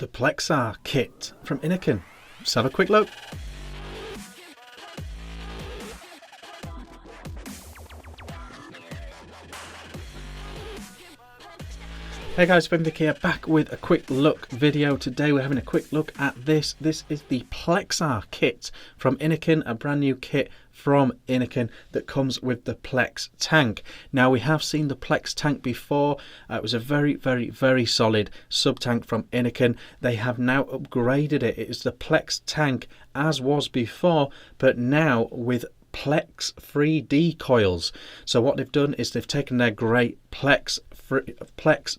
the Plexar kit from Innokin. Let's have a quick look. Hey guys, Vick here, back with a quick look video. Today we're having a quick look at this. This is the Plexar kit from Innokin, a brand new kit from Innokin that comes with the Plex tank. Now, we have seen the Plex tank before. It was a very solid sub tank from Innokin. They have now upgraded it. It is the Plex tank as was before, but now with Plex 3D coils. So what they've done is they've taken their great Plex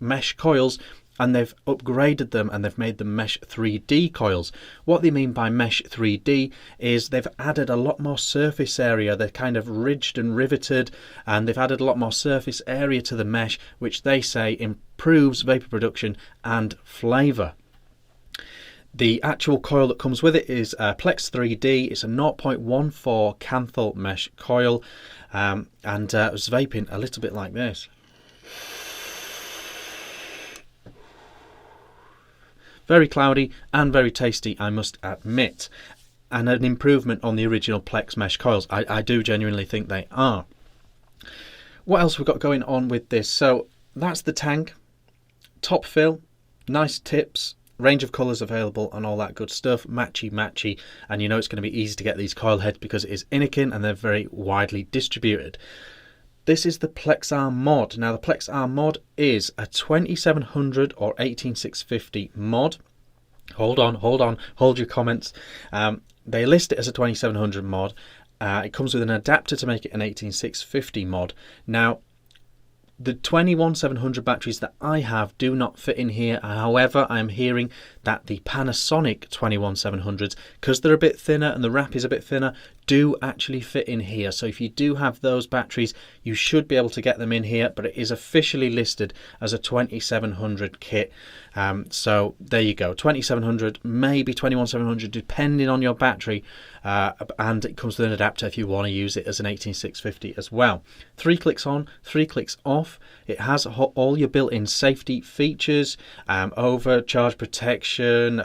mesh coils and they've upgraded them and they've made them mesh 3D coils. What they mean by mesh 3D is they've added a lot more surface area. They're kind of ridged and riveted, and they've added a lot more surface area to the mesh, which they say improves vapor production and flavour. The actual coil that comes with it is Plex 3D. It's a 0.14 Canthal mesh coil, and it was vaping a little bit like this. Very cloudy and very tasty, I must admit, and an improvement on the original Plex mesh coils. I do genuinely think they are. What else we've got going on with this? So that's the tank, top fill, nice tips, range of colours available and all that good stuff, matchy, and you know it's going to be easy to get these coil heads because it is Innokin and they're very widely distributed. This is the Plexar mod. Now the Plexar mod is a 2700 or 18650 mod. Hold on, hold your comments. They list it as a 2700 mod. It comes with an adapter to make it an 18650 mod. Now, the 21700 batteries that I have do not fit in here. However, I am hearing that the Panasonic 21700s, because they're a bit thinner and the wrap is a bit thinner, do actually fit in here. So if you do have those batteries, you should be able to get them in here, but it is officially listed as a 2700 kit. So there you go, 2700, maybe 21700, depending on your battery, and it comes with an adapter if you want to use it as an 18650 as well. 3 clicks on, 3 clicks off. It has all your built-in safety features, overcharge protection,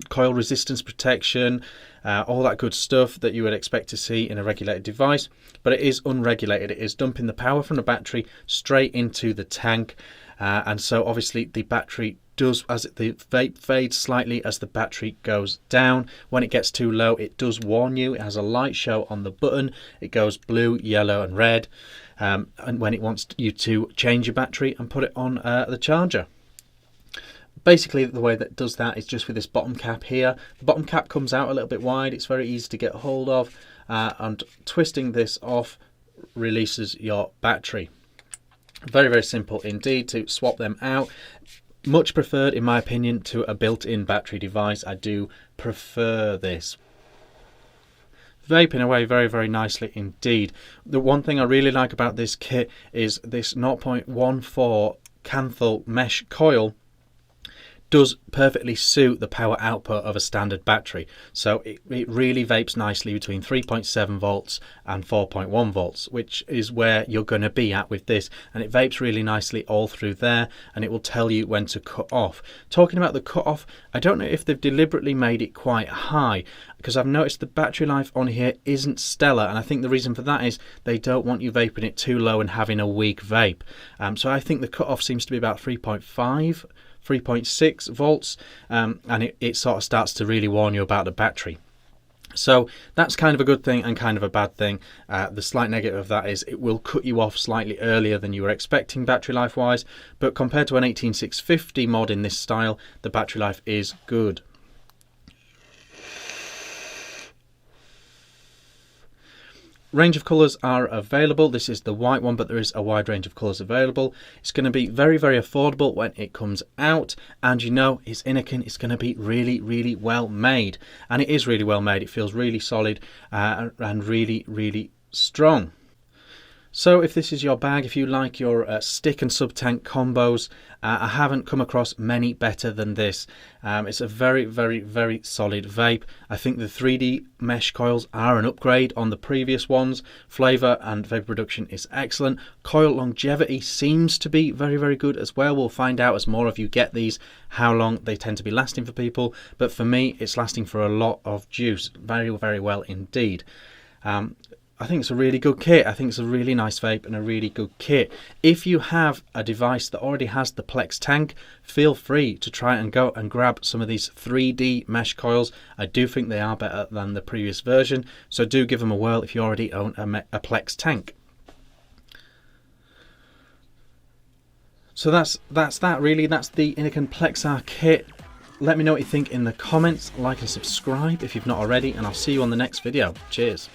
coil resistance protection, all that good stuff that you would expect to see in a regulated device, but it is unregulated. It is dumping the power from the battery straight into the tank, and so obviously the battery does, as the vape fades slightly as the battery goes down. When it gets too low, it does warn you. It has a light show on the button. It goes blue, yellow and red, and when it wants you to change your battery and put it on the charger. Basically, the way that does that is just with this bottom cap here. The bottom cap comes out a little bit wide. It's very easy to get hold of, and twisting this off releases your battery. Very simple indeed to swap them out. Much preferred, in my opinion, to a built-in battery device. I do prefer this. Vaping away very nicely indeed. The one thing I really like about this kit is this 0.14 Canthal mesh coil does perfectly suit the power output of a standard battery. So it really vapes nicely between 3.7 volts and 4.1 volts, which is where you're going to be at with this. And it vapes really nicely all through there, and it will tell you when to cut off. Talking about the cut off, I don't know if they've deliberately made it quite high, because I've noticed the battery life on here isn't stellar, and I think the reason for that is they don't want you vaping it too low and having a weak vape. So I think the cut off seems to be about 3.5 3.6 volts, and it sort of starts to really warn you about the battery. So that's kind of a good thing and kind of a bad thing. The slight negative of that is it will cut you off slightly earlier than you were expecting battery life wise, but compared to an 18650 mod in this style, the battery life is good. Range of colours are available. This is the white one, but there is a wide range of colours available. It's going to be very affordable when it comes out, and you know it's Innokin. It's going to be really well made, and it is really well made. It feels really solid and really strong. So if this is your bag, if you like your stick and sub-tank combos, I haven't come across many better than this. It's a very, very, very solid vape. I think the 3D mesh coils are an upgrade on the previous ones. Flavour and vapor production is excellent. Coil longevity seems to be very, very good as well. We'll find out as more of you get these how long they tend to be lasting for people. But for me, it's lasting for a lot of juice. Very, very well indeed. I think it's a really good kit. I think it's a really nice vape and a really good kit. If you have a device that already has the Plex tank, feel free to try and go and grab some of these 3D mesh coils. I do think they are better than the previous version, so do give them a whirl if you already own a Plex tank. So that's that really. That's the Innokin Plexar kit. Let me know what you think in the comments. Like and subscribe if you've not already, and I'll see you on the next video. Cheers.